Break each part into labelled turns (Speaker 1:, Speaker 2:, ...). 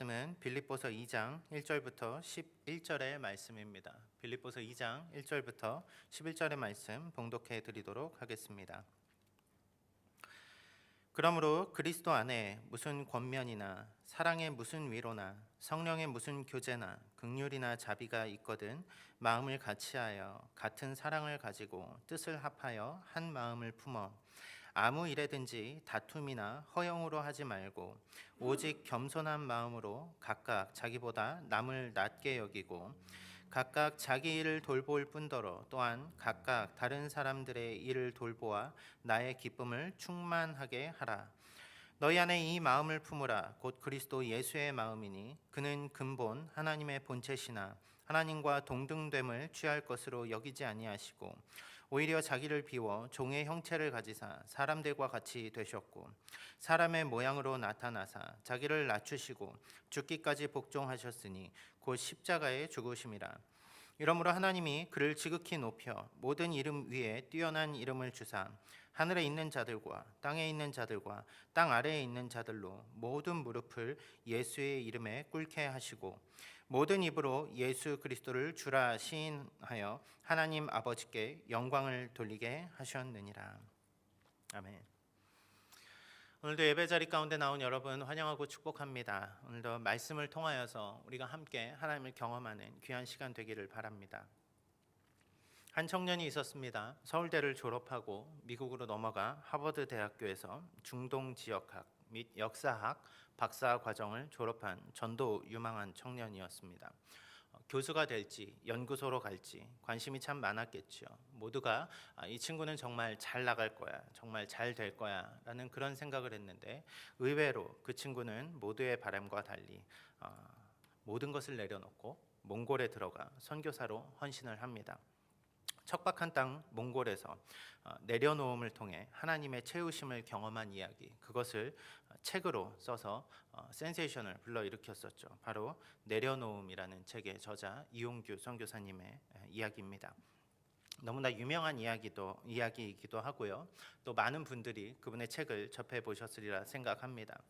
Speaker 1: 말씀은 빌립보서 2장 1절부터 11절의 말씀입니다. 빌립보서 2장 1절부터 11절의 말씀 봉독해 드리도록 하겠습니다. 그러므로 그리스도 안에 무슨 권면이나 사랑의 무슨 위로나 성령의 무슨 교제나 긍휼이나 자비가 있거든 마음을 같이하여 같은 사랑을 가지고 뜻을 합하여 한 마음을 품어 아무 일에든지 다툼이나 허영으로 하지 말고 오직 겸손한 마음으로 각각 자기보다 남을 낮게 여기고 각각 자기 일을 돌볼 뿐더러 또한 각각 다른 사람들의 일을 돌보아 나의 기쁨을 충만하게 하라. 너희 안에 이 마음을 품으라. 곧 그리스도 예수의 마음이니 그는 근본 하나님의 본체시나 하나님과 동등됨을 취할 것으로 여기지 아니하시고 오히려 자기를 비워 종의 형체를 가지사 사람들과 같이 되셨고 사람의 모양으로 나타나사 자기를 낮추시고 죽기까지 복종하셨으니 곧 십자가에 죽으심이라. 이러므로 하나님이 그를 지극히 높여 모든 이름 위에 뛰어난 이름을 주사 하늘에 있는 자들과 땅에 있는 자들과 땅 아래에 있는 자들로 모든 무릎을 예수의 이름에 꿇게 하시고 모든 입으로 예수 그리스도를 주라 시인하여 하나님 아버지께 영광을 돌리게 하셨느니라. 아멘. 오늘도 예배 자리 가운데 나온 여러분 환영하고 축복합니다. 오늘도 말씀을 통하여서 우리가 함께 하나님을 경험하는 귀한 시간 되기를 바랍니다. 한 청년이 있었습니다. 서울대를 졸업하고 미국으로 넘어가 하버드 대학교에서 중동 지역학 및 역사학 박사 과정을 졸업한 전도 유망한 청년이었습니다. 교수가 될지 연구소로 갈지 관심이 참 많았겠죠. 모두가 이 친구는 정말 잘 나갈 거야, 정말 잘 될 거야 라는 그런 생각을 했는데 의외로 그 친구는 모두의 바람과 달리 모든 것을 내려놓고 몽골에 들어가 선교사로 헌신을 합니다. 척박한 땅 몽골에서 내려놓음을 통해 하나님의 채우심을 경험한 이야기, 그것을 책으로 써서 센세이션을 불러일으켰었죠. 바로 내려놓음이라는 책의 저자 이용규 선교사님의 이야기입니다. 너무나 유명한 이야기이기도 하고요. 또 많은 분들이 그분의 책을 접해 보셨으리라 생각합니다.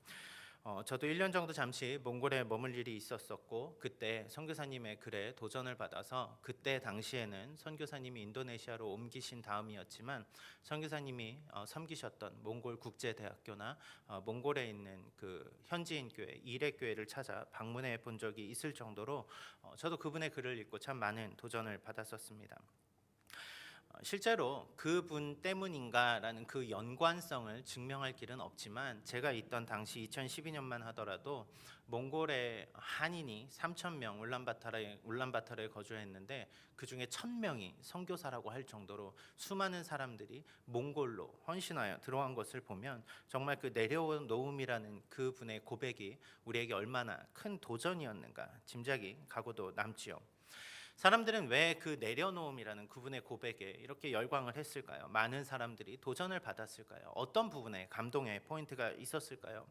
Speaker 1: 저도 1년 정도 잠시 몽골에 머물 일이 있었었고 그때 선교사님의 글에 도전을 받아서 그때 당시에는 선교사님이 인도네시아로 옮기신 다음이었지만 선교사님이 섬기셨던 몽골 국제대학교나 몽골에 있는 그 현지인 교회 이레교회를 찾아 방문해 본 적이 있을 정도로 저도 그분의 글을 읽고 참 많은 도전을 받았었습니다. 실제로 그분 때문인가라는 그 연관성을 증명할 길은 없지만 제가 있던 당시 2012년만 하더라도 몽골의 한인이 3,000명 울란바타르에 거주했는데 그중에 1,000명이 선교사라고 할 정도로 수많은 사람들이 몽골로 헌신하여 들어간 것을 보면 정말 그 내려놓음이라는 그분의 고백이 우리에게 얼마나 큰 도전이었는가 짐작이 가고도 남지요. 사람들은 왜 그 내려놓음이라는 그분의 고백에 이렇게 열광을 했을까요? 많은 사람들이 도전을 받았을까요? 어떤 부분에 감동의 포인트가 있었을까요?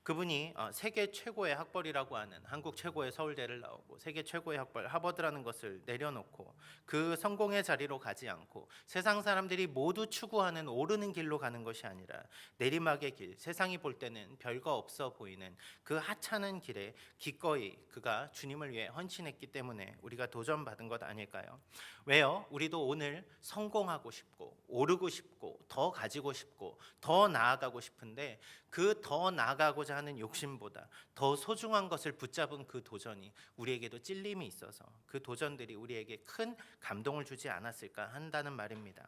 Speaker 1: 그분이 세계 최고의 학벌이라고 하는 한국 최고의 서울대를 나오고 세계 최고의 학벌 하버드라는 것을 내려놓고 그 성공의 자리로 가지 않고 세상 사람들이 모두 추구하는 오르는 길로 가는 것이 아니라 내리막의 길, 세상이 볼 때는 별거 없어 보이는 그 하찮은 길에 기꺼이 그가 주님을 위해 헌신했기 때문에 우리가 도전받은 것 아닐까요? 왜요? 우리도 오늘 성공하고 싶고 오르고 싶고 더 가지고 싶고 더 나아가고 싶은데 그 더 나아가고자 하는 욕심보다 더 소중한 것을 붙잡은 그 도전이 우리에게도 찔림이 있어서 그 도전들이 우리에게 큰 감동을 주지 않았을까 한다는 말입니다.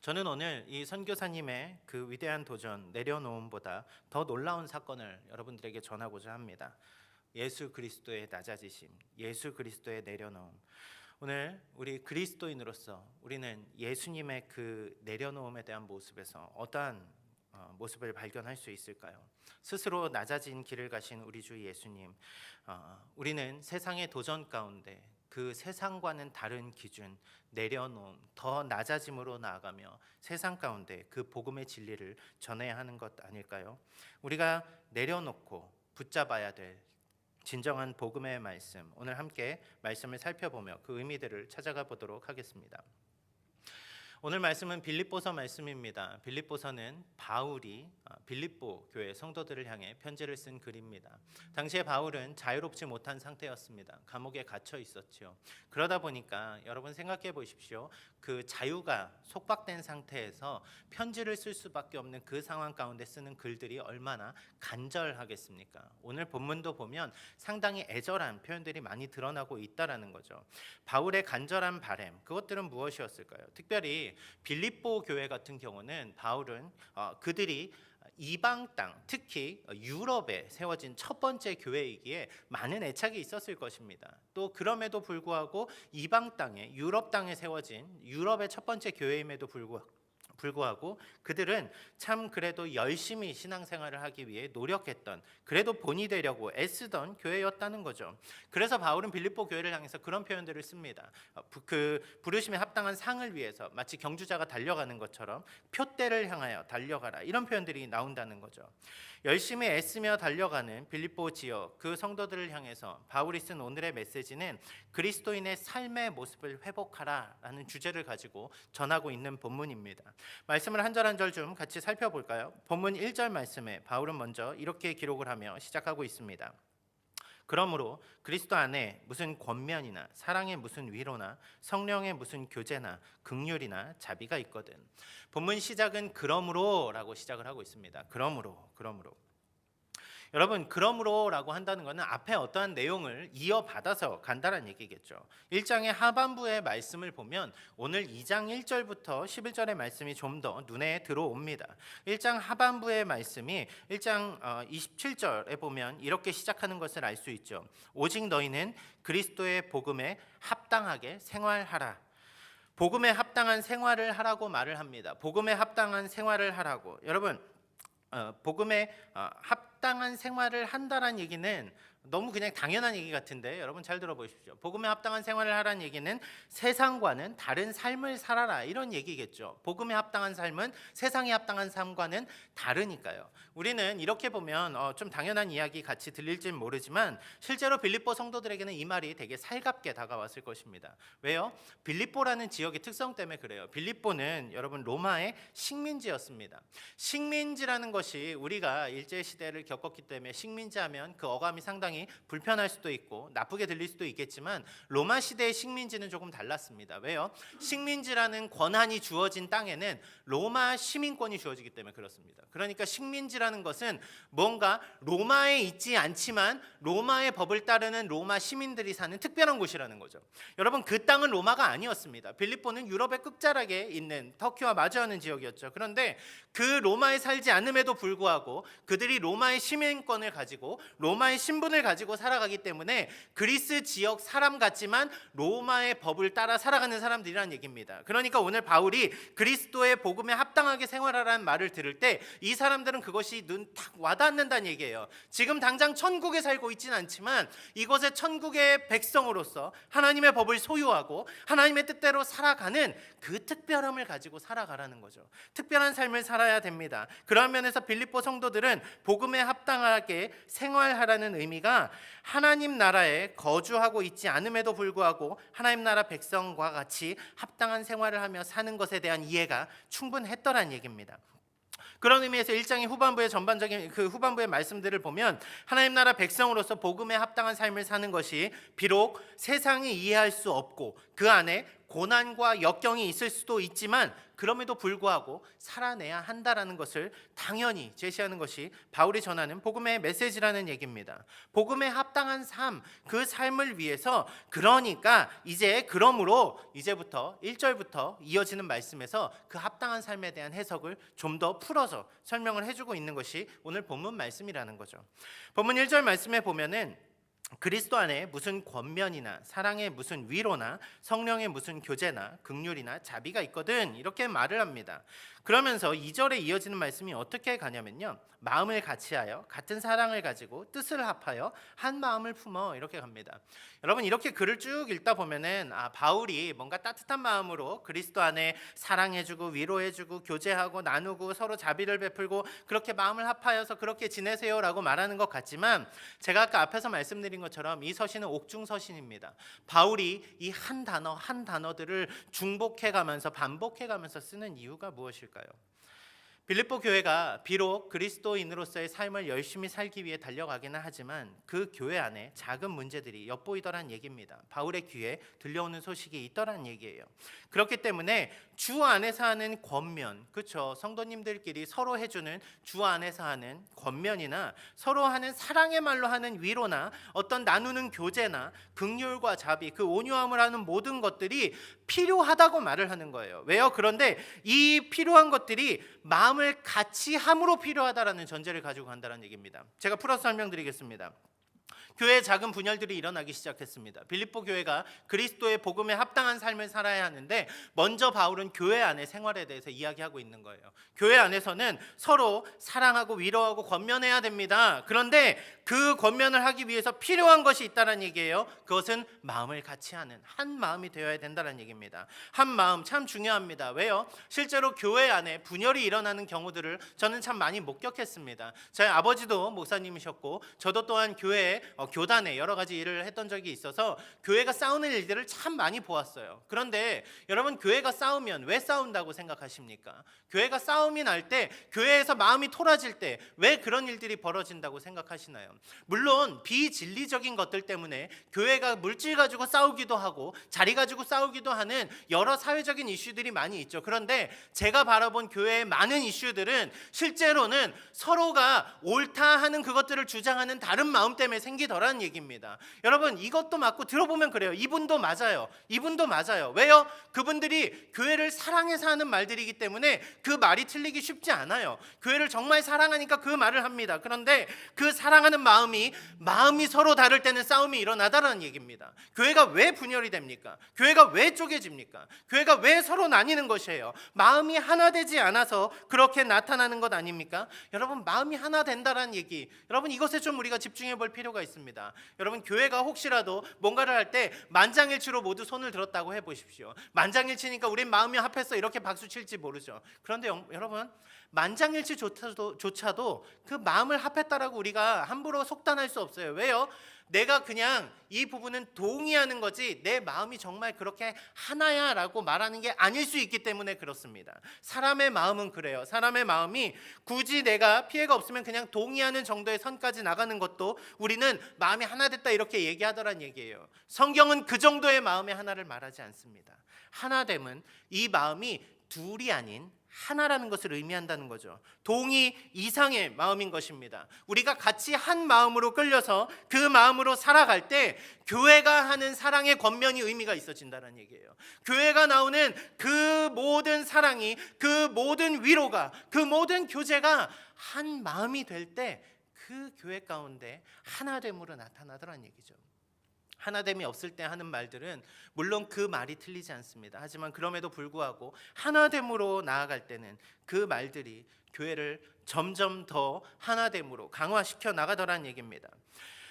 Speaker 1: 저는 오늘 이 선교사님의 그 위대한 도전 내려놓음보다 더 놀라운 사건을 여러분들에게 전하고자 합니다. 예수 그리스도의 낮아지심, 예수 그리스도의 내려놓음. 오늘 우리 그리스도인으로서 우리는 예수님의 그 내려놓음에 대한 모습에서 어떠한 모습을 발견할 수 있을까요? 스스로 낮아진 길을 가신 우리 주 예수님, 우리는 세상의 도전 가운데 그 세상과는 다른 기준, 내려놓음, 더 낮아짐으로 나아가며 세상 가운데 그 복음의 진리를 전해야 하는 것 아닐까요? 우리가 내려놓고 붙잡아야 될 진정한 복음의 말씀, 오늘 함께 말씀을 살펴보며 그 의미들을 찾아가 보도록 하겠습니다. 오늘 말씀은 빌립보서 말씀입니다. 빌립보서는 바울이 빌립보 교회 성도들을 향해 편지를 쓴 글입니다. 당시에 바울은 자유롭지 못한 상태였습니다. 감옥에 갇혀 있었죠. 그러다 보니까 여러분 생각해 보십시오. 그 자유가 속박된 상태에서 편지를 쓸 수밖에 없는 그 상황 가운데 쓰는 글들이 얼마나 간절하겠습니까? 오늘 본문도 보면 상당히 애절한 표현들이 많이 드러나고 있다라는 거죠. 바울의 간절한 바람, 그것들은 무엇이었을까요? 특별히 빌립보 교회 같은 경우는 바울은 그들이 이방 땅, 특히 유럽에 세워진 첫 번째 교회이기에 많은 애착이 있었을 것입니다. 또 그럼에도 불구하고 이방 땅에, 유럽 땅에 세워진 유럽의 첫 번째 교회임에도 불구하고 그들은 참 그래도 열심히 신앙생활을 하기 위해 노력했던, 그래도 본이 되려고 애쓰던 교회였다는 거죠. 그래서 바울은 빌립보 교회를 향해서 그런 표현들을 씁니다. 그 부르심에 합당한 상을 위해서 마치 경주자가 달려가는 것처럼 표대를 향하여 달려가라, 이런 표현들이 나온다는 거죠. 열심히 애쓰며 달려가는 빌립보 지역 그 성도들을 향해서 바울이 쓴 오늘의 메시지는 그리스도인의 삶의 모습을 회복하라라는 주제를 가지고 전하고 있는 본문입니다. 말씀을 한 절 한 절 좀 같이 살펴볼까요? 본문 1절 말씀에 바울은 먼저 이렇게 기록을 하며 시작하고 있습니다. 그러므로 그리스도 안에 무슨 권면이나 사랑의 무슨 위로나 성령의 무슨 교제나 긍휼이나 자비가 있거든. 본문 시작은 그러므로라고 시작을 하고 있습니다. 그러므로. 여러분, 그러므로라고 한다는 것은 앞에 어떠한 내용을 이어받아서 간다는 얘기겠죠. 1장의 하반부의 말씀을 보면 오늘 2장 1절부터 11절의 말씀이 좀 더 눈에 들어옵니다. 1장 하반부의 말씀이 1장 27절에 보면 이렇게 시작하는 것을 알 수 있죠. 오직 너희는 그리스도의 복음에 합당하게 생활하라. 복음에 합당한 생활을 하라고 말을 합니다. 복음에 합당한 생활을 하라고. 여러분, 복음에 합당한 생활을 한다는 얘기는 너무 그냥 당연한 얘기 같은데 여러분 잘 들어보십시오. 복음에 합당한 생활을 하라는 얘기는 세상과는 다른 삶을 살아라, 이런 얘기겠죠. 복음에 합당한 삶은 세상에 합당한 삶과는 다르니까요. 우리는 이렇게 보면 좀 당연한 이야기 같이 들릴지는 모르지만 실제로 빌립보 성도들에게는 이 말이 되게 살갑게 다가왔을 것입니다. 왜요? 빌립보라는 지역의 특성 때문에 그래요. 빌립보는 여러분 로마의 식민지였습니다. 식민지라는 것이 우리가 일제시대를 겪었기 때문에 식민지하면 그 어감이 상당히 불편할 수도 있고 나쁘게 들릴 수도 있겠지만 로마 시대의 식민지는 조금 달랐습니다. 왜요? 식민지라는 권한이 주어진 땅에는 로마 시민권이 주어지기 때문에 그렇습니다. 그러니까 식민지라는 것은 뭔가 로마에 있지 않지만 로마의 법을 따르는 로마 시민들이 사는 특별한 곳이라는 거죠. 여러분, 그 땅은 로마가 아니었습니다. 빌립보는 유럽의 끝자락에 있는 터키와 마주하는 지역이었죠. 그런데 그 로마에 살지 않음에도 불구하고 그들이 로마의 시민권을 가지고 로마의 신분을 가지고 살아가기 때문에 그리스 지역 사람 같지만 로마의 법을 따라 살아가는 사람들이란 얘기입니다. 그러니까 오늘 바울이 그리스도의 복음에 합당하게 생활하라는 말을 들을 때 이 사람들은 그것이 눈 탁 와닿는다는 얘기예요. 지금 당장 천국에 살고 있지는 않지만 이곳의 천국의 백성으로서 하나님의 법을 소유하고 하나님의 뜻대로 살아가는 그 특별함을 가지고 살아가라는 거죠. 특별한 삶을 살아야 됩니다. 그런 면에서 빌립보 성도들은 복음에 합당하게 생활하라는 의미가 하나님 나라에 거주하고 있지 않음에도 불구하고 하나님 나라 백성과 같이 합당한 생활을 하며 사는 것에 대한 이해가 충분했더란 얘기입니다. 그런 의미에서 1장의 후반부의 전반적인 그 후반부의 말씀들을 보면 하나님 나라 백성으로서 복음에 합당한 삶을 사는 것이 비록 세상이 이해할 수 없고 그 안에 고난과 역경이 있을 수도 있지만 그럼에도 불구하고 살아내야 한다라는 것을 당연히 제시하는 것이 바울이 전하는 복음의 메시지라는 얘기입니다. 복음에 합당한 삶, 그 삶을 위해서 그러니까 그러므로 이제부터 1절부터 이어지는 말씀에서 그 합당한 삶에 대한 해석을 좀 더 풀어서 설명을 해주고 있는 것이 오늘 본문 말씀이라는 거죠. 본문 1절 말씀에 보면은 그리스도 안에 무슨 권면이나 사랑의 무슨 위로나 성령의 무슨 교제나 긍휼이나 자비가 있거든, 이렇게 말을 합니다. 그러면서 2절에 이어지는 말씀이 어떻게 가냐면요, 마음을 같이하여 같은 사랑을 가지고 뜻을 합하여 한 마음을 품어, 이렇게 갑니다. 여러분, 이렇게 글을 쭉 읽다 보면은 바울이 뭔가 따뜻한 마음으로 그리스도 안에 사랑해주고 위로해주고 교제하고 나누고 서로 자비를 베풀고 그렇게 마음을 합하여서 그렇게 지내세요라고 말하는 것 같지만 제가 아까 앞에서 말씀드린 말씀드린 것처럼 이 서신은 옥중서신입니다. 바울이 이 한 단어 한 단어들을 중복해가면서 반복해가면서 쓰는 이유가 무엇일까요? 빌립보 교회가 비록 그리스도인으로서의 삶을 열심히 살기 위해 달려가기는 하지만 그 교회 안에 작은 문제들이 엿보이더란 얘기입니다. 바울의 귀에 들려오는 소식이 있더란 얘기예요. 그렇기 때문에 주 안에서 하는 권면, 그렇죠? 성도님들끼리 서로 해주는 주 안에서 하는 권면이나 서로 하는 사랑의 말로 하는 위로나 어떤 나누는 교제나 긍휼과 자비, 그 온유함을 하는 모든 것들이 필요하다고 말을 하는 거예요. 왜요? 그런데 이 필요한 것들이 마음을 같이 함으로 필요하다라는 전제를 가지고 간다는 얘기입니다. 제가 풀어서 설명드리겠습니다. 교회의 작은 분열들이 일어나기 시작했습니다. 빌립보 교회가 그리스도의 복음에 합당한 삶을 살아야 하는데 먼저 바울은 교회 안의 생활에 대해서 이야기하고 있는 거예요. 교회 안에서는 서로 사랑하고 위로하고 권면해야 됩니다. 그런데 그 권면을 하기 위해서 필요한 것이 있다는 얘기예요. 그것은 마음을 같이 하는 한 마음이 되어야 된다는 얘기입니다. 한 마음 참 중요합니다. 왜요? 실제로 교회 안에 분열이 일어나는 경우들을 저는 참 많이 목격했습니다. 저희 아버지도 목사님이셨고 저도 또한 교회에 교단에 여러 가지 일을 했던 적이 있어서 교회가 싸우는 일들을 참 많이 보았어요. 그런데 여러분, 교회가 싸우면 왜 싸운다고 생각하십니까? 교회가 싸움이 날 때, 교회에서 마음이 토라질 때 왜 그런 일들이 벌어진다고 생각하시나요? 물론 비진리적인 것들 때문에 교회가 물질 가지고 싸우기도 하고 자리 가지고 싸우기도 하는 여러 사회적인 이슈들이 많이 있죠. 그런데 제가 바라본 교회의 많은 이슈들은 실제로는 서로가 옳다 하는 그것들을 주장하는 다른 마음 때문에 생기더라는 얘기입니다. 여러분, 이것도 맞고 들어보면 그래요. 이분도 맞아요. 이분도 맞아요. 왜요? 그분들이 교회를 사랑해서 하는 말들이기 때문에 그 말이 틀리기 쉽지 않아요. 교회를 정말 사랑하니까 그 말을 합니다. 그런데 그 사랑하는 마음이 서로 다를 때는 싸움이 일어나다라는 얘기입니다. 교회가 왜 분열이 됩니까? 교회가 왜 쪼개집니까? 교회가 왜 서로 나뉘는 것이에요? 마음이 하나 되지 않아서 그렇게 나타나는 것 아닙니까? 여러분, 마음이 하나 된다라는 얘기, 여러분 이것에 좀 우리가 집중해 볼 필요가 있습니다. 여러분, 교회가 혹시라도 뭔가를 할 때 만장일치로 모두 손을 들었다고 해보십시오. 만장일치니까 우린 마음이 합해서 이렇게 박수 칠지 모르죠. 그런데 여러분, 만장일치조차도 그 마음을 합했다라고 우리가 함부로 속단할 수 없어요. 왜요? 내가 그냥 이 부분은 동의하는 거지 내 마음이 정말 그렇게 하나야 라고 말하는 게 아닐 수 있기 때문에 그렇습니다. 사람의 마음은 그래요. 사람의 마음이 굳이 내가 피해가 없으면 그냥 동의하는 정도의 선까지 나가는 것도 우리는 마음이 하나 됐다 이렇게 얘기하더란 얘기예요. 성경은 그 정도의 마음의 하나를 말하지 않습니다. 하나됨은 이 마음이 둘이 아닌 하나라는 것을 의미한다는 거죠. 동의 이상의 마음인 것입니다. 우리가 같이 한 마음으로 끌려서 그 마음으로 살아갈 때 교회가 하는 사랑의 권면이 의미가 있어진다는 얘기예요. 교회가 나오는 그 모든 사랑이, 그 모든 위로가, 그 모든 교제가 한 마음이 될 때 그 교회 가운데 하나됨으로 나타나더란 얘기죠. 하나됨이 없을 때 하는 말들은 물론 그 말이 틀리지 않습니다. 하지만 그럼에도 불구하고 하나됨으로 나아갈 때는 그 말들이 교회를 점점 더 하나됨으로 강화시켜 나가더란 얘기입니다.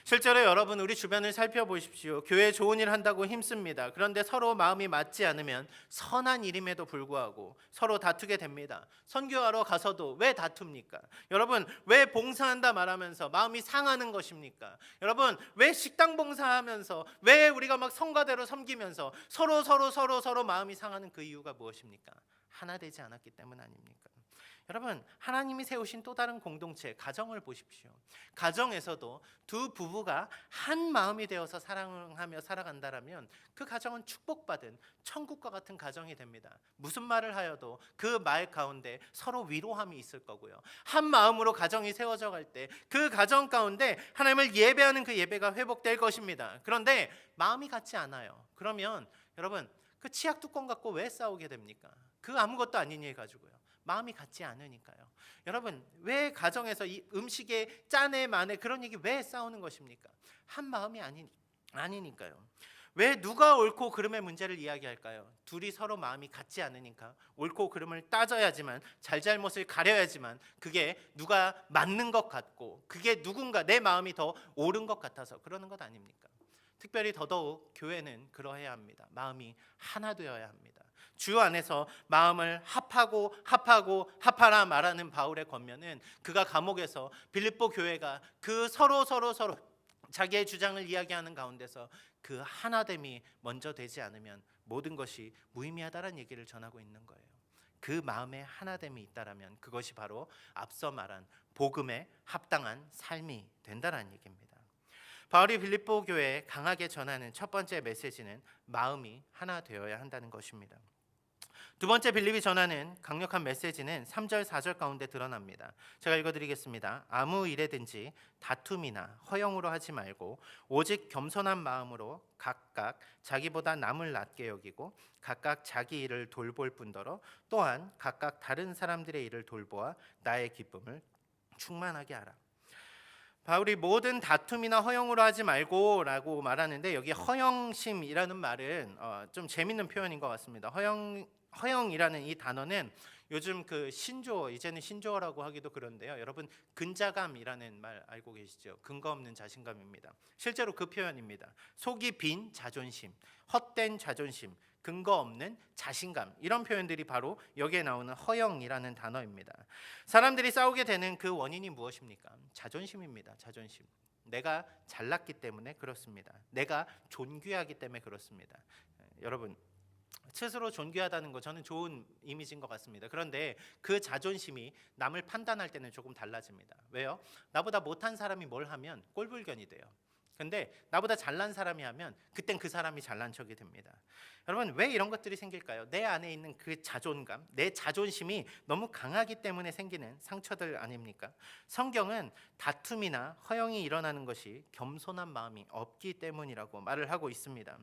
Speaker 1: 실제로 여러분, 우리 주변을 살펴보십시오. 교회 좋은 일 한다고 힘씁니다. 그런데 서로 마음이 맞지 않으면 선한 일임에도 불구하고 서로 다투게 됩니다. 선교하러 가서도 왜 다툽니까? 여러분, 왜 봉사한다 말하면서 마음이 상하는 것입니까? 여러분, 왜 식당 봉사하면서 왜 우리가 막 성가대로 섬기면서 서로 마음이 상하는 그 이유가 무엇입니까? 하나 되지 않았기 때문 아닙니까? 여러분, 하나님이 세우신 또 다른 공동체, 가정을 보십시오. 가정에서도 두 부부가 한 마음이 되어서 사랑하며 살아간다라면 그 가정은 축복받은 천국과 같은 가정이 됩니다. 무슨 말을 하여도 그 말 가운데 서로 위로함이 있을 거고요. 한 마음으로 가정이 세워져 갈 때 그 가정 가운데 하나님을 예배하는 그 예배가 회복될 것입니다. 그런데 마음이 같지 않아요. 그러면 여러분, 그 치약 뚜껑 갖고 왜 싸우게 됩니까? 그 아무것도 아닌 일 가지고요. 마음이 같지 않으니까요. 여러분, 왜 가정에서 이 음식의 짠에 만에 그런 얘기 왜 싸우는 것입니까? 한 마음이 아니니까요. 왜 누가 옳고 그름의 문제를 이야기할까요? 둘이 서로 마음이 같지 않으니까 옳고 그름을 따져야지만, 잘잘못을 가려야지만 그게 누가 맞는 것 같고 그게 누군가 내 마음이 더 옳은 것 같아서 그러는 것 아닙니까? 특별히 더더욱 교회는 그러해야 합니다. 마음이 하나 되어야 합니다. 주 안에서 마음을 합하라 말하는 바울의 권면은 그가 감옥에서 빌립보 교회가 그 서로 자기의 주장을 이야기하는 가운데서 그 하나됨이 먼저 되지 않으면 모든 것이 무의미하다는 얘기를 전하고 있는 거예요. 그 마음에 하나됨이 있다라면 그것이 바로 앞서 말한 복음에 합당한 삶이 된다는 얘기입니다. 바울이 빌립보 교회에 강하게 전하는 첫 번째 메시지는 마음이 하나 되어야 한다는 것입니다. 두 번째 빌립이 전하는 강력한 메시지는 3절 4절 가운데 드러납니다. 제가 읽어드리겠습니다. 아무 일에든지 다툼이나 허영으로 하지 말고 오직 겸손한 마음으로 각각 자기보다 남을 낮게 여기고 각각 자기 일을 돌볼 뿐더러 또한 각각 다른 사람들의 일을 돌보아 나의 기쁨을 충만하게 하라. 바울이 모든 다툼이나 허영으로 하지 말고라고 말하는데 여기 허영심이라는 말은 좀 재밌는 표현인 것 같습니다. 허영이라는 이 단어는 요즘 그 신조어, 이제는 신조어라고 하기도 그런데요. 여러분 근자감이라는 말 알고 계시죠? 근거 없는 자신감입니다. 실제로 그 표현입니다. 속이 빈 자존심, 헛된 자존심, 근거 없는 자신감, 이런 표현들이 바로 여기에 나오는 허영이라는 단어입니다. 사람들이 싸우게 되는 그 원인이 무엇입니까? 자존심입니다. 자존심. 내가 잘났기 때문에 그렇습니다. 내가 존귀하기 때문에 그렇습니다. 여러분 스스로 존귀하다는 거 저는 좋은 이미지인 것 같습니다. 그런데 그 자존심이 남을 판단할 때는 조금 달라집니다. 왜요? 나보다 못한 사람이 뭘 하면 꼴불견이 돼요. 근데 나보다 잘난 사람이 하면 그땐 그 사람이 잘난 척이 됩니다. 여러분 왜 이런 것들이 생길까요? 내 안에 있는 그 자존감, 내 자존심이 너무 강하기 때문에 생기는 상처들 아닙니까? 성경은 다툼이나 허영이 일어나는 것이 겸손한 마음이 없기 때문이라고 말을 하고 있습니다.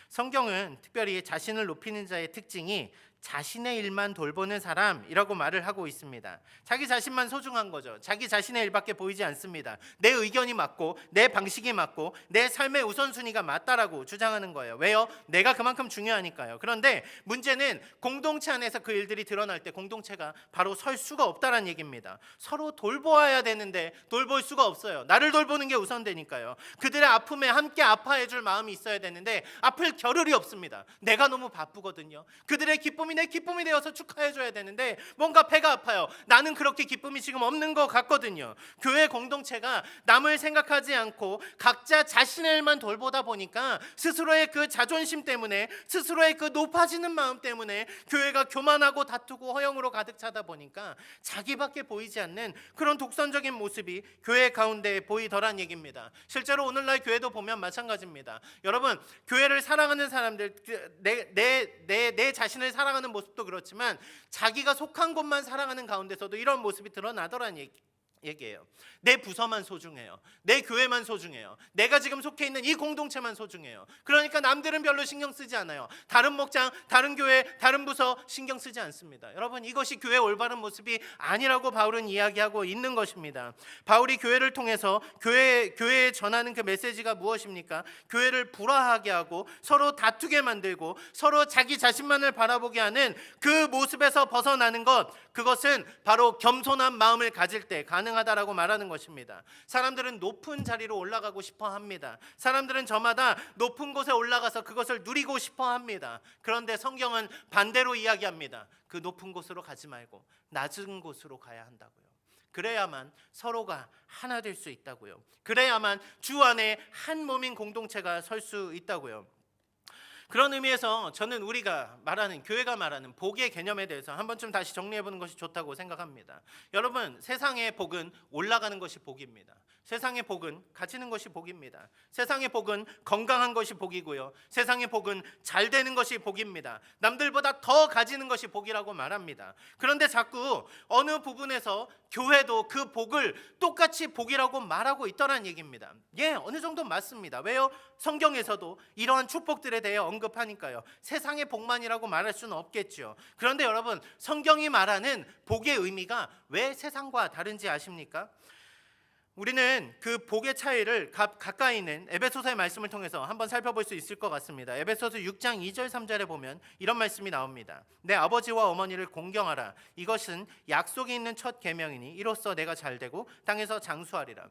Speaker 1: 성경은 특별히 자신을 높이는 자의 특징이 자신의 일만 돌보는 사람이라고 말을 하고 있습니다. 자기 자신만 소중한 거죠. 자기 자신의 일밖에 보이지 않습니다. 내 의견이 맞고 내 방식이 맞고 내 삶의 우선순위가 맞다라고 주장하는 거예요. 왜요? 내가 그만큼 중요하니까요. 그런데 문제는 공동체 안에서 그 일들이 드러날 때 공동체가 바로 설 수가 없다는 얘기입니다. 서로 돌보아야 되는데 돌볼 수가 없어요. 나를 돌보는 게 우선되니까요. 그들의 아픔에 함께 아파해 줄 마음이 있어야 되는데 아플 겨를이 없습니다. 내가 너무 바쁘거든요. 그들의 기쁨이 내 기쁨이 되어서 축하해 줘야 되는데 뭔가 배가 아파요. 나는 그렇게 기쁨이 지금 없는 것 같거든요. 교회 공동체가 남을 생각하지 않고 각자 자신의 일만 돌보다 보니까 스스로의 그 자존심 때문에, 스스로의 그 높아지는 마음 때문에 교회가 교만하고 다투고 허영으로 가득 차다 보니까 자기밖에 보이지 않는 그런 독선적인 모습이 교회 가운데 보이더란 얘기입니다. 실제로 오늘날 교회도 보면 마찬가지입니다. 여러분 교회를 사랑하는 사람들, 내 자신을 사랑하는 모습도 그렇지만 자기가 속한 곳만 사랑하는 가운데서도 이런 모습이 드러나더란 얘기예요. 내 부서만 소중해요. 내 교회만 소중해요. 내가 지금 속해 있는 이 공동체만 소중해요. 그러니까 남들은 별로 신경 쓰지 않아요. 다른 목장, 다른 교회, 다른 부서 신경 쓰지 않습니다. 여러분 이것이 교회의 올바른 모습이 아니라고 바울은 이야기하고 있는 것입니다. 바울이 교회를 통해서 교회에 전하는 그 메시지가 무엇입니까? 교회를 불화하게 하고 서로 다투게 만들고 서로 자기 자신만을 바라보게 하는 그 모습에서 벗어나는 것, 그것은 바로 겸손한 마음을 가질 때 가능하다라고 말하는 것입니다. 사람들은 높은 자리로 올라가고 싶어 합니다. 사람들은 저마다 높은 곳에 올라가서 그것을 누리고 싶어 합니다. 그런데 성경은 반대로 이야기합니다. 그 높은 곳으로 가지 말고 낮은 곳으로 가야 한다고요. 그래야만 서로가 하나 될 수 있다고요. 그래야만 주 안에 한 몸인 공동체가 설 수 있다고요. 그런 의미에서 저는 우리가 말하는, 교회가 말하는 복의 개념에 대해서 한 번쯤 다시 정리해보는 것이 좋다고 생각합니다. 여러분 세상의 복은 올라가는 것이 복입니다. 세상의 복은 가지는 것이 복입니다. 세상의 복은 건강한 것이 복이고요. 세상의 복은 잘 되는 것이 복입니다. 남들보다 더 가지는 것이 복이라고 말합니다. 그런데 자꾸 어느 부분에서 교회도 그 복을 똑같이 복이라고 말하고 있더란 얘기입니다. 예, 어느 정도 맞습니다. 왜요? 성경에서도 이러한 축복들에 대해 언급하니까요. 세상의 복만이라고 말할 수는 없겠죠. 그런데 여러분 성경이 말하는 복의 의미가 왜 세상과 다른지 아십니까? 우리는 그 복의 차이를 가까이 있는 에베소서의 말씀을 통해서 한번 살펴볼 수 있을 것 같습니다. 에베소서 6장 2절 3절에 보면 이런 말씀이 나옵니다. 내 아버지와 어머니를 공경하라. 이것은 약속이 있는 첫 계명이니 이로써 내가 잘되고 땅에서 장수하리라.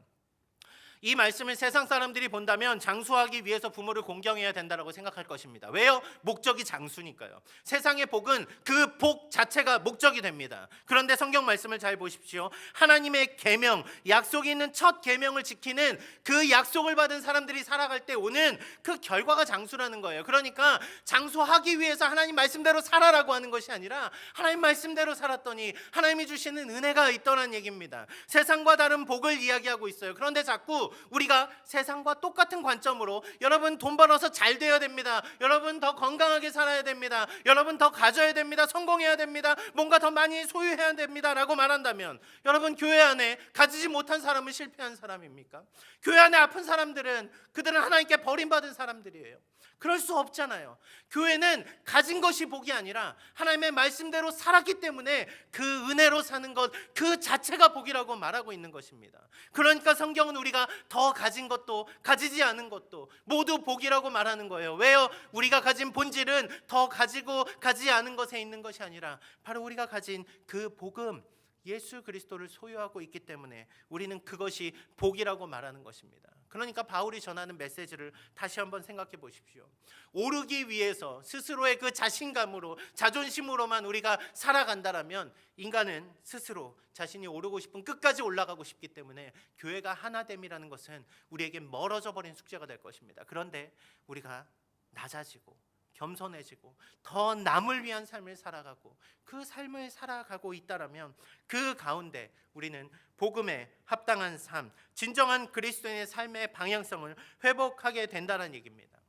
Speaker 1: 이 말씀을 세상 사람들이 본다면 장수하기 위해서 부모를 공경해야 된다고 생각할 것입니다. 왜요? 목적이 장수니까요. 세상의 복은 그 복 자체가 목적이 됩니다. 그런데 성경 말씀을 잘 보십시오. 하나님의 계명, 약속이 있는 첫 계명을 지키는 그 약속을 받은 사람들이 살아갈 때 오는 그 결과가 장수라는 거예요. 그러니까 장수하기 위해서 하나님 말씀대로 살아라고 하는 것이 아니라 하나님 말씀대로 살았더니 하나님이 주시는 은혜가 있더라는 얘기입니다. 세상과 다른 복을 이야기하고 있어요. 그런데 자꾸 우리가 세상과 똑같은 관점으로 여러분 돈 벌어서 잘 돼야 됩니다. 여러분 더 건강하게 살아야 됩니다. 여러분 더 가져야 됩니다. 성공해야 됩니다. 뭔가 더 많이 소유해야 됩니다 라고 말한다면 여러분 교회 안에 가지지 못한 사람은 실패한 사람입니까? 교회 안에 아픈 사람들은 그들은 하나님께 버림받은 사람들이에요. 그럴 수 없잖아요. 교회는 가진 것이 복이 아니라 하나님의 말씀대로 살았기 때문에 그 은혜로 사는 것 그 자체가 복이라고 말하고 있는 것입니다. 그러니까 성경은 우리가 더 가진 것도 가지지 않은 것도 모두 복이라고 말하는 거예요. 왜요? 우리가 가진 본질은 더 가지고 가지지 않은 것에 있는 것이 아니라 바로 우리가 가진 그 복음 예수 그리스도를 소유하고 있기 때문에 우리는 그것이 복이라고 말하는 것입니다. 그러니까 바울이 전하는 메시지를 다시 한번 생각해 보십시오. 오르기 위해서 스스로의 그 자신감으로 자존심으로만 우리가 살아간다라면 인간은 스스로 자신이 오르고 싶은 끝까지 올라가고 싶기 때문에 교회가 하나됨이라는 것은 우리에게 멀어져 버린 숙제가 될 것입니다. 그런데 우리가 낮아지고 겸손해지고 더 남을 위한 삶을 살아가고 그 삶을 살아가고 있다라면 그 가운데 우리는 복음에 합당한 삶, 진정한 그리스도인의 삶의 방향성을 회복하게 된다는 얘기입니다.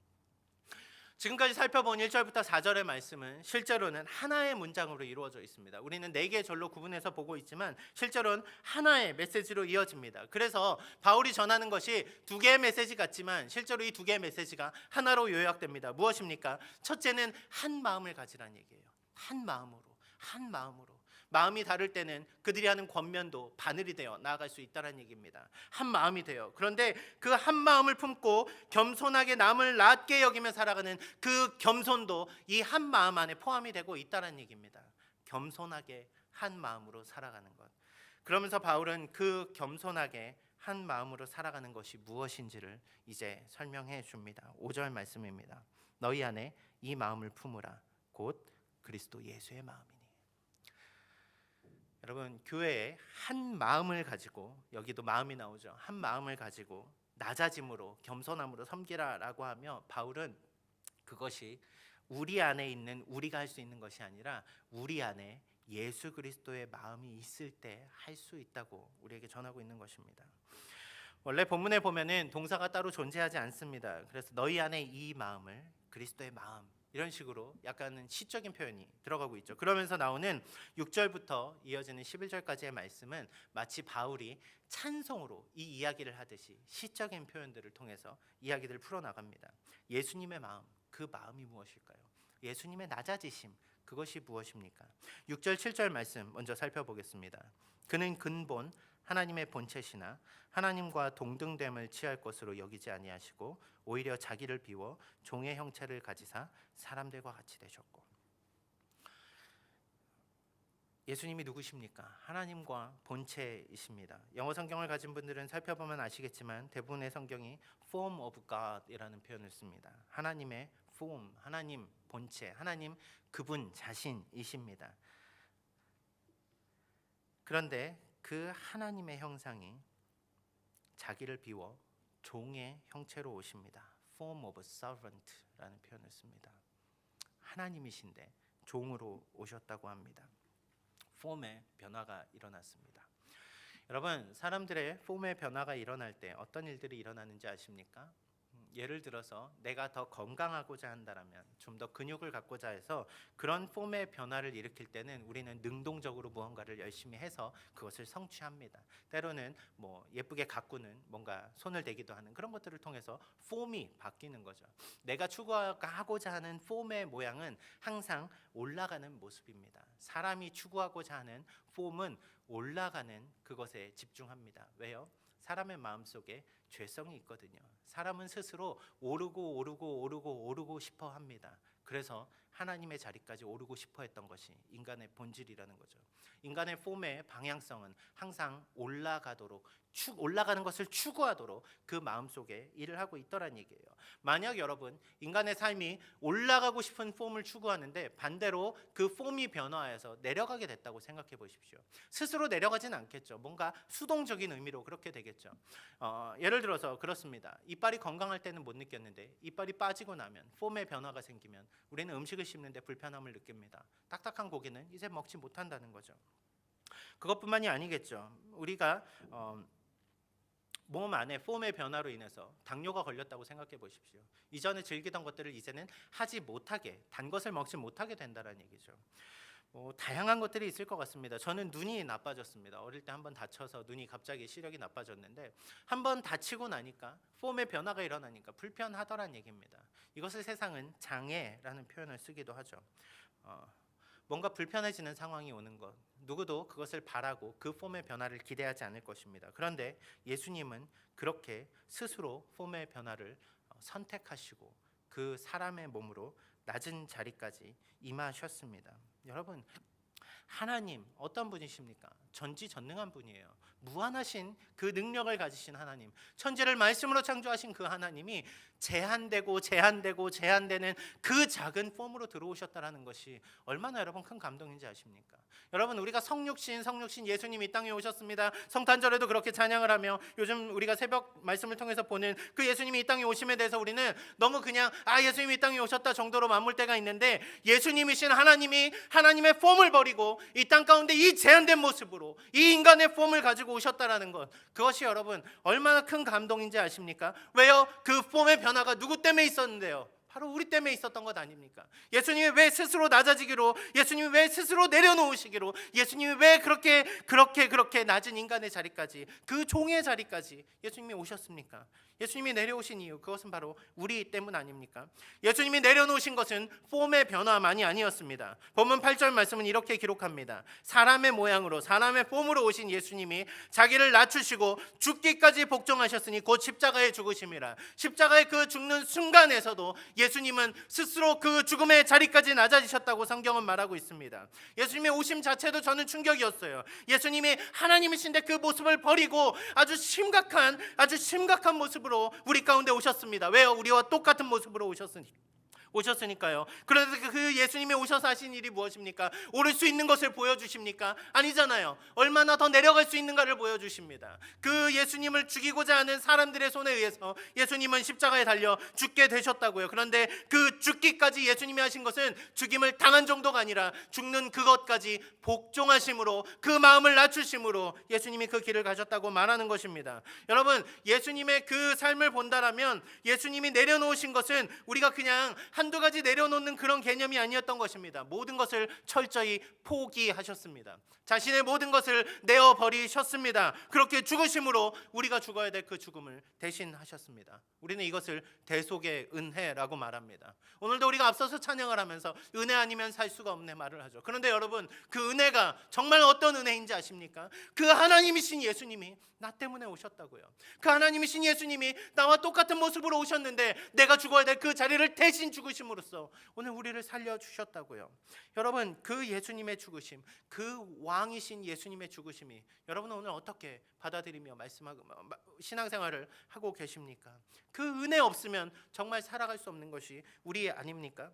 Speaker 1: 지금까지 살펴본 1절부터 4절의 말씀은 실제로는 하나의 문장으로 이루어져 있습니다. 우리는 4개의 절로 구분해서 보고 있지만 실제로는 하나의 메시지로 이어집니다. 그래서 바울이 전하는 것이 2개의 메시지 같지만 실제로 이 2개의 메시지가 하나로 요약됩니다. 무엇입니까? 첫째는 한 마음을 가지라는 얘기예요. 한 마음으로. 마음이 다를 때는 그들이 하는 권면도 바늘이 되어 나아갈 수 있다는 얘기입니다. 한 마음이 돼요. 그런데 그 한 마음을 품고 겸손하게 남을 낮게 여기며 살아가는 그 겸손도 이 한 마음 안에 포함이 되고 있다는 얘기입니다. 겸손하게 한 마음으로 살아가는 것. 그러면서 바울은 그 겸손하게 한 마음으로 살아가는 것이 무엇인지를 이제 설명해 줍니다. 5절 말씀입니다. 너희 안에 이 마음을 품으라. 곧 그리스도 예수의 마음이니. 여러분 교회에 한 마음을 가지고 여기도 마음이 나오죠. 한 마음을 가지고 낮아짐으로 겸손함으로 섬기라라고 하며 바울은 그것이 우리 안에 있는 우리가 할 수 있는 것이 아니라 우리 안에 예수 그리스도의 마음이 있을 때 할 수 있다고 우리에게 전하고 있는 것입니다. 원래 본문에 보면은 동사가 따로 존재하지 않습니다. 그래서 너희 안에 이 마음을 그리스도의 마음 이런 식으로 약간은 시적인 표현이 들어가고 있죠. 그러면서 나오는 6절부터 이어지는 11절까지의 말씀은 마치 바울이 찬송으로 이 이야기를 하듯이 시적인 표현들을 통해서 이야기를 풀어나갑니다. 예수님의 마음, 그 마음이 무엇일까요? 예수님의 낮아지심, 그것이 무엇입니까? 6절 7절 말씀 먼저 살펴보겠습니다. 그는 근본 하나님의 본체시나 하나님과 동등됨을 취할 것으로 여기지 아니하시고 오히려 자기를 비워 종의 형체를 가지사 사람들과 같이 되셨고. 예수님이 누구십니까? 하나님과 본체이십니다. 영어 성경을 가진 분들은 살펴보면 아시겠지만 대부분의 성경이 form of God이라는 표현을 씁니다. 하나님의 form, 하나님 본체, 하나님 그분 자신이십니다. 그런데 그 하나님의 형상이 자기를 비워 종의 형체로 오십니다. form of servant라는 표현을 씁니다. 하나님이신데 종으로 오셨다고 합니다. 폼의 변화가 일어났습니다. 여러분, 사람들의 폼의 변화가 일어날 때 어떤 일들이 일어나는지 아십니까? 예를 들어서 내가 더 건강하고자 한다면 좀 더 근육을 갖고자 해서 그런 폼의 변화를 일으킬 때는 우리는 능동적으로 무언가를 열심히 해서 그것을 성취합니다. 때로는 뭐 예쁘게 가꾸는 뭔가 손을 대기도 하는 그런 것들을 통해서 폼이 바뀌는 거죠. 내가 추구하고자 하는 폼의 모양은 항상 올라가는 모습입니다. 사람이 추구하고자 하는 폼은 올라가는 그것에 집중합니다. 왜요? 사람의 마음속에 죄성이 있거든요. 사람은 스스로 오르고 싶어 합니다. 그래서 하나님의 자리까지 오르고 싶어 했던 것이 인간의 본질이라는 거죠. 인간의 폼의 방향성은 항상 올라가는 것을 추구하도록 그 마음속에 일을 하고 있더란 얘기예요. 만약 여러분 인간의 삶이 올라가고 싶은 폼을 추구하는데 반대로 그 폼이 변화해서 내려가게 됐다고 생각해 보십시오. 스스로 내려가진 않겠죠. 뭔가 수동적인 의미로 그렇게 되겠죠. 예를 들어서 그렇습니다. 이빨이 건강할 때는 못 느꼈는데 이빨이 빠지고 나면 폼의 변화가 생기면 우리는 음식을 씹는데 불편함을 느낍니다. 딱딱한 고기는 이제 먹지 못한다는 거죠. 그것뿐만이 아니겠죠. 우리가 몸 안에 폼의 변화로 인해서 당뇨가 걸렸다고 생각해 보십시오. 이전에 즐기던 것들을 이제는 하지 못하게, 단 것을 먹지 못하게 된다는 얘기죠. 다양한 것들이 있을 것 같습니다. 저는 눈이 나빠졌습니다. 어릴 때 한번 다쳐서 눈이 갑자기 시력이 나빠졌는데 한번 다치고 나니까 폼의 변화가 일어나니까 불편하더란 얘기입니다. 이것을 세상은 장애라는 표현을 쓰기도 하죠. 뭔가 불편해지는 상황이 오는 것, 누구도 그것을 바라고 그 폼의 변화를 기대하지 않을 것입니다. 그런데 예수님은 그렇게 스스로 폼의 변화를 선택하시고 그 사람의 몸으로 낮은 자리까지 임하셨습니다. 여러분, 하나님 어떤 분이십니까? 전지전능한 분이에요. 무한하신 그 능력을 가지신 하나님, 천지를 말씀으로 창조하신 그 하나님이 제한되는 그 작은 폼으로 들어오셨다라는 것이 얼마나 여러분 큰 감동인지 아십니까? 여러분, 우리가 성육신 예수님이 이 땅에 오셨습니다. 성탄절에도 그렇게 찬양을 하며 요즘 우리가 새벽 말씀을 통해서 보는 그 예수님이 이 땅에 오심에 대해서 우리는 너무 그냥 예수님이 이 땅에 오셨다 정도로 마무를 때가 있는데, 예수님이신 하나님이 하나님의 폼을 버리고 이 땅 가운데 이 제한된 모습으로 이 인간의 폼을 가지고 오셨다라는 것, 그것이 여러분 얼마나 큰 감동인지 아십니까? 왜요? 그 폼의 변화가 누구 때문에 있었는데요? 바로 우리 때문에 있었던 것 아닙니까? 예수님이 왜 스스로 낮아지기로, 예수님이 왜 스스로 내려놓으시기로, 예수님이 왜 그렇게 낮은 인간의 자리까지, 그 종의 자리까지 예수님이 오셨습니까? 예수님이 내려오신 이유, 그것은 바로 우리 때문 아닙니까? 예수님이 내려놓으신 것은 폼의 변화만이 아니었습니다. 본문 8절 말씀은 이렇게 기록합니다. 사람의 모양으로, 사람의 폼으로 오신 예수님이 자기를 낮추시고 죽기까지 복종하셨으니 곧 십자가에 죽으심이라. 십자가에 그 죽는 순간에서도 예수님은 스스로 그 죽음의 자리까지 낮아지셨다고 성경은 말하고 있습니다. 예수님의 오심 자체도 저는 충격이었어요. 예수님이 하나님이신데 그 모습을 버리고 아주 심각한 모습으로 우리 가운데 오셨습니다. 왜요? 우리와 똑같은 모습으로 오셨으니까요. 그런데 그 예수님이 오셔서 하신 일이 무엇입니까? 오를 수 있는 것을 보여주십니까? 아니잖아요. 얼마나 더 내려갈 수 있는가를 보여주십니다. 그 예수님을 죽이고자 하는 사람들의 손에 의해서 예수님은 십자가에 달려 죽게 되셨다고요. 그런데 그 죽기까지 예수님이 하신 것은 죽임을 당한 정도가 아니라 죽는 그것까지 복종하심으로, 그 마음을 낮추심으로 예수님이 그 길을 가셨다고 말하는 것입니다. 여러분, 예수님의 그 삶을 본다라면 예수님이 내려놓으신 것은 우리가 그냥 한두 가지 내려놓는 그런 개념이 아니었던 것입니다. 모든 것을 철저히 포기하셨습니다. 자신의 모든 것을 내어버리셨습니다. 그렇게 죽으심으로 우리가 죽어야 될 그 죽음을 대신하셨습니다. 우리는 이것을 대속의 은혜라고 말합니다. 오늘도 우리가 앞서서 찬양을 하면서 은혜 아니면 살 수가 없네 말을 하죠. 그런데 여러분, 그 은혜가 정말 어떤 은혜인지 아십니까? 그 하나님이신 예수님이 나 때문에 오셨다고요. 그 하나님이신 예수님이 나와 똑같은 모습으로 오셨는데 내가 죽어야 될 그 자리를 대신 죽으심으로써 오늘 우리를 살려주셨다고요. 여러분, 그 예수님의 죽으심, 그 왕이신 예수님의 죽으심이 여러분은 오늘 어떻게 받아들이며 말씀하고 신앙생활을 하고 계십니까? 그 은혜 없으면 정말 살아갈 수 없는 것이 우리 아닙니까?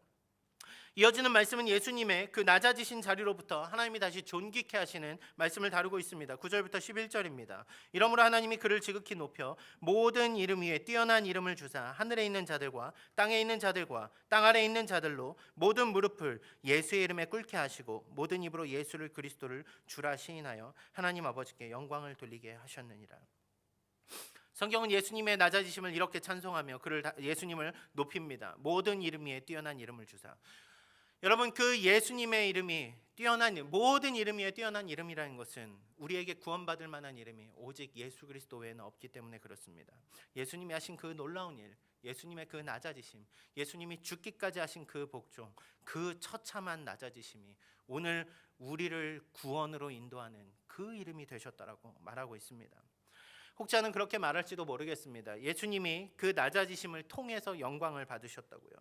Speaker 1: 이어지는 말씀은 예수님의 그 낮아지신 자리로부터 하나님이 다시 존귀케 하시는 말씀을 다루고 있습니다. 9절부터 11절입니다. 이러므로 하나님이 그를 지극히 높여 모든 이름 위에 뛰어난 이름을 주사 하늘에 있는 자들과 땅에 있는 자들과 땅 아래에 있는 자들로 모든 무릎을 예수의 이름에 꿇게 하시고 모든 입으로 예수를 그리스도를 주라 시인하여 하나님 아버지께 영광을 돌리게 하셨느니라. 성경은 예수님의 낮아지심을 이렇게 찬송하며 예수님을 높입니다. 모든 이름 위에 뛰어난 이름을 주사. 여러분, 그 예수님의 이름이 모든 이름 위에 뛰어난 이름이라는 것은 우리에게 구원받을 만한 이름이 오직 예수 그리스도 외에는 없기 때문에 그렇습니다. 예수님이 하신 그 놀라운 일, 예수님의 그 낮아지심, 예수님이 죽기까지 하신 그 복종, 그 처참한 낮아지심이 오늘 우리를 구원으로 인도하는 그 이름이 되셨다라고 말하고 있습니다. 혹자는 그렇게 말할지도 모르겠습니다. 예수님이 그 낮아지심을 통해서 영광을 받으셨다고요.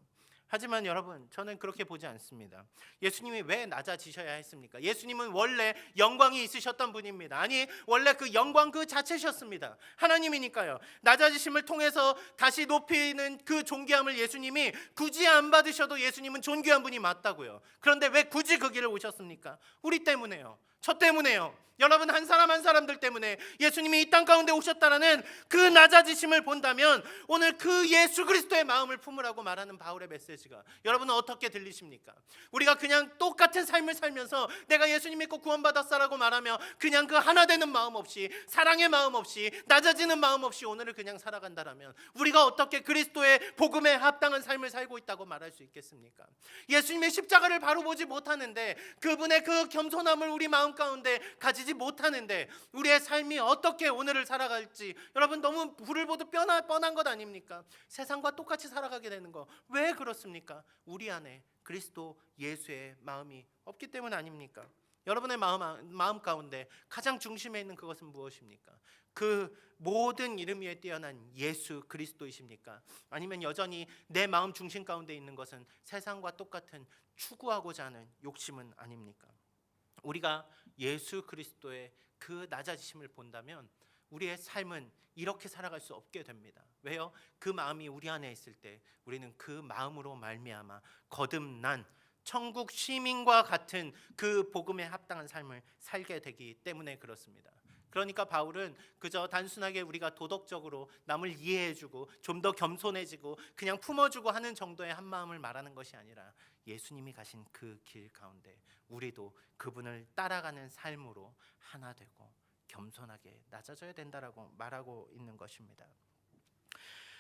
Speaker 1: 하지만 여러분, 저는 그렇게 보지 않습니다. 예수님이 왜 낮아지셔야 했습니까? 예수님은 원래 영광이 있으셨던 분입니다. 아니, 원래 그 영광 그 자체셨습니다. 하나님이니까요. 낮아지심을 통해서 다시 높이는 그 존귀함을 예수님이 굳이 안 받으셔도 예수님은 존귀한 분이 맞다고요. 그런데 왜 굳이 그 길을 오셨습니까? 우리 때문에요. 저 때문에요. 여러분, 한 사람 한 사람들 때문에 예수님이 이 땅 가운데 오셨다라는 그 낮아지심을 본다면 오늘 그 예수 그리스도의 마음을 품으라고 말하는 바울의 메시지가 여러분은 어떻게 들리십니까? 우리가 그냥 똑같은 삶을 살면서 내가 예수님 믿고 구원받았어라고 말하며 그냥 그 하나 되는 마음 없이, 사랑의 마음 없이, 낮아지는 마음 없이 오늘을 그냥 살아간다라면 우리가 어떻게 그리스도의 복음에 합당한 삶을 살고 있다고 말할 수 있겠습니까? 예수님의 십자가를 바로 보지 못하는데, 그분의 그 겸손함을 우리 마음 가운데 가지지 못하는데 우리의 삶이 어떻게 오늘을 살아갈지 여러분 너무 불을 보듯 뻔한 것 아닙니까? 세상과 똑같이 살아가게 되는 거 왜 그렇습니까? 우리 안에 그리스도 예수의 마음이 없기 때문 아닙니까? 여러분의 마음 가운데 가장 중심에 있는 그것은 무엇입니까? 그 모든 이름 위에 뛰어난 예수 그리스도이십니까? 아니면 여전히 내 마음 중심 가운데 있는 것은 세상과 똑같은 추구하고자 하는 욕심은 아닙니까? 우리가 예수 그리스도의 그 낮아지심을 본다면 우리의 삶은 이렇게 살아갈 수 없게 됩니다. 왜요? 그 마음이 우리 안에 있을 때 우리는 그 마음으로 말미암아 거듭난 천국 시민과 같은 그 복음에 합당한 삶을 살게 되기 때문에 그렇습니다. 그러니까 바울은 그저 단순하게 우리가 도덕적으로 남을 이해해주고 좀 더 겸손해지고 그냥 품어주고 하는 정도의 한 마음을 말하는 것이 아니라 예수님이 가신 그 길 가운데 우리도 그분을 따라가는 삶으로 하나 되고 겸손하게 낮아져야 된다라고 말하고 있는 것입니다.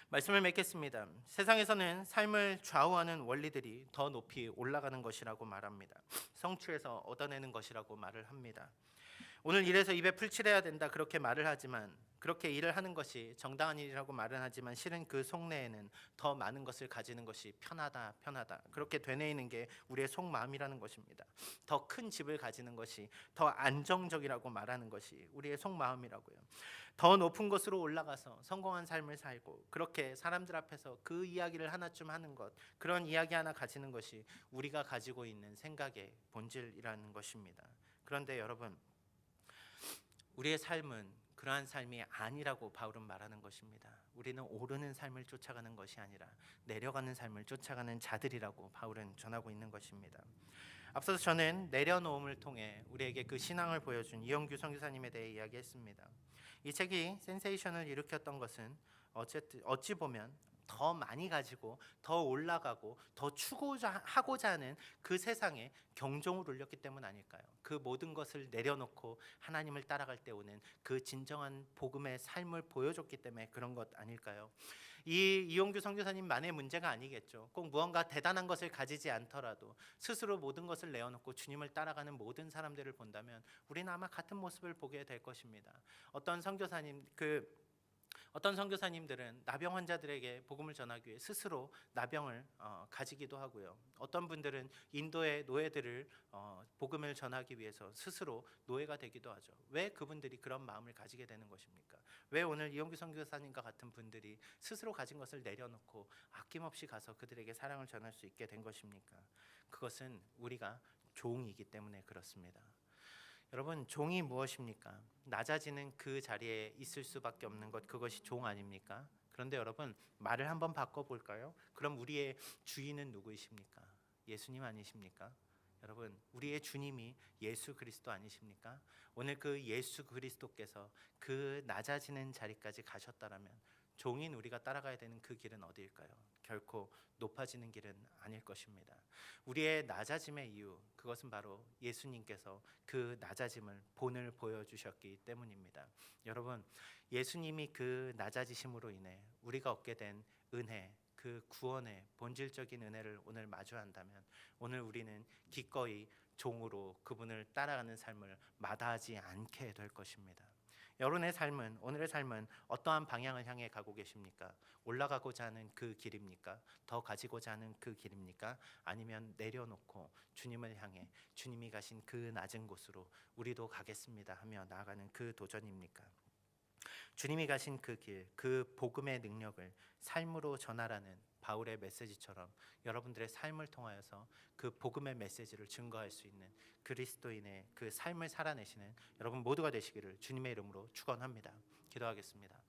Speaker 1: 말씀을 맺겠습니다. 세상에서는 삶을 좌우하는 원리들이 더 높이 올라가는 것이라고 말합니다. 성취해서 얻어내는 것이라고 말을 합니다. 오늘 이래서 입에 풀칠해야 된다 그렇게 말을 하지만, 그렇게 일을 하는 것이 정당한 일이라고 말은 하지만 실은 그 속내에는 더 많은 것을 가지는 것이 편하다 그렇게 되뇌이는 게 우리의 속마음이라는 것입니다. 더 큰 집을 가지는 것이, 더 안정적이라고 말하는 것이 우리의 속마음이라고요. 더 높은 곳으로 올라가서 성공한 삶을 살고 그렇게 사람들 앞에서 그 이야기를 하나쯤 하는 것, 그런 이야기 하나 가지는 것이 우리가 가지고 있는 생각의 본질이라는 것입니다. 그런데 여러분, 우리의 삶은 그러한 삶이 아니라고 바울은 말하는 것입니다. 우리는 오르는 삶을 쫓아가는 것이 아니라 내려가는 삶을 쫓아가는 자들이라고 바울은 전하고 있는 것입니다. 앞서서 저는 내려놓음을 통해 우리에게 그 신앙을 보여준 이영규 선교사님에 대해 이야기했습니다. 이 책이 센세이션을 일으켰던 것은 어찌 보면 더 많이 가지고 더 올라가고 더 추구하고자 하는 그 세상에 경종을 울렸기 때문 아닐까요? 그 모든 것을 내려놓고 하나님을 따라갈 때 오는 그 진정한 복음의 삶을 보여줬기 때문에 그런 것 아닐까요? 이용규 선교사님만의 문제가 아니겠죠. 꼭 무언가 대단한 것을 가지지 않더라도 스스로 모든 것을 내어놓고 주님을 따라가는 모든 사람들을 본다면 우리는 아마 같은 모습을 보게 될 것입니다. 어떤 선교사님들은 나병 환자들에게 복음을 전하기 위해 스스로 나병을 가지기도 하고요. 어떤 분들은 인도의 노예들을 복음을 전하기 위해서 스스로 노예가 되기도 하죠. 왜 그분들이 그런 마음을 가지게 되는 것입니까? 왜 오늘 이용규 선교사님과 같은 분들이 스스로 가진 것을 내려놓고 아낌없이 가서 그들에게 사랑을 전할 수 있게 된 것입니까? 그것은 우리가 종이기 때문에 그렇습니다. 여러분, 종이 무엇입니까? 낮아지는 그 자리에 있을 수밖에 없는 것, 그것이 종 아닙니까? 그런데 여러분, 말을 한번 바꿔볼까요? 그럼 우리의 주인은 누구이십니까? 예수님 아니십니까? 여러분, 우리의 주님이 예수 그리스도 아니십니까? 오늘 그 예수 그리스도께서 그 낮아지는 자리까지 가셨다라면 종인 우리가 따라가야 되는 그 길은 어디일까요? 결코 높아지는 길은 아닐 것입니다. 우리의 낮아짐의 이유, 그것은 바로 예수님께서 그 낮아짐을 본을 보여주셨기 때문입니다. 여러분, 예수님이 그 낮아지심으로 인해 우리가 얻게 된 은혜, 그 구원의 본질적인 은혜를 오늘 마주한다면 오늘 우리는 기꺼이 종으로 그분을 따라가는 삶을 마다하지 않게 될 것입니다. 여러분의 삶은, 오늘의 삶은 어떠한 방향을 향해 가고 계십니까? 올라가고자 하는 그 길입니까? 더 가지고자 하는 그 길입니까? 아니면 내려놓고 주님을 향해 주님이 가신 그 낮은 곳으로 우리도 가겠습니다 하며 나아가는 그 도전입니까? 주님이 가신 그 길, 그 복음의 능력을 삶으로 전하라는 바울의 메시지처럼 여러분들의 삶을 통하여서 그 복음의 메시지를 증거할 수 있는 그리스도인의 그 삶을 살아내시는 여러분 모두가 되시기를 주님의 이름으로 축원합니다. 기도하겠습니다.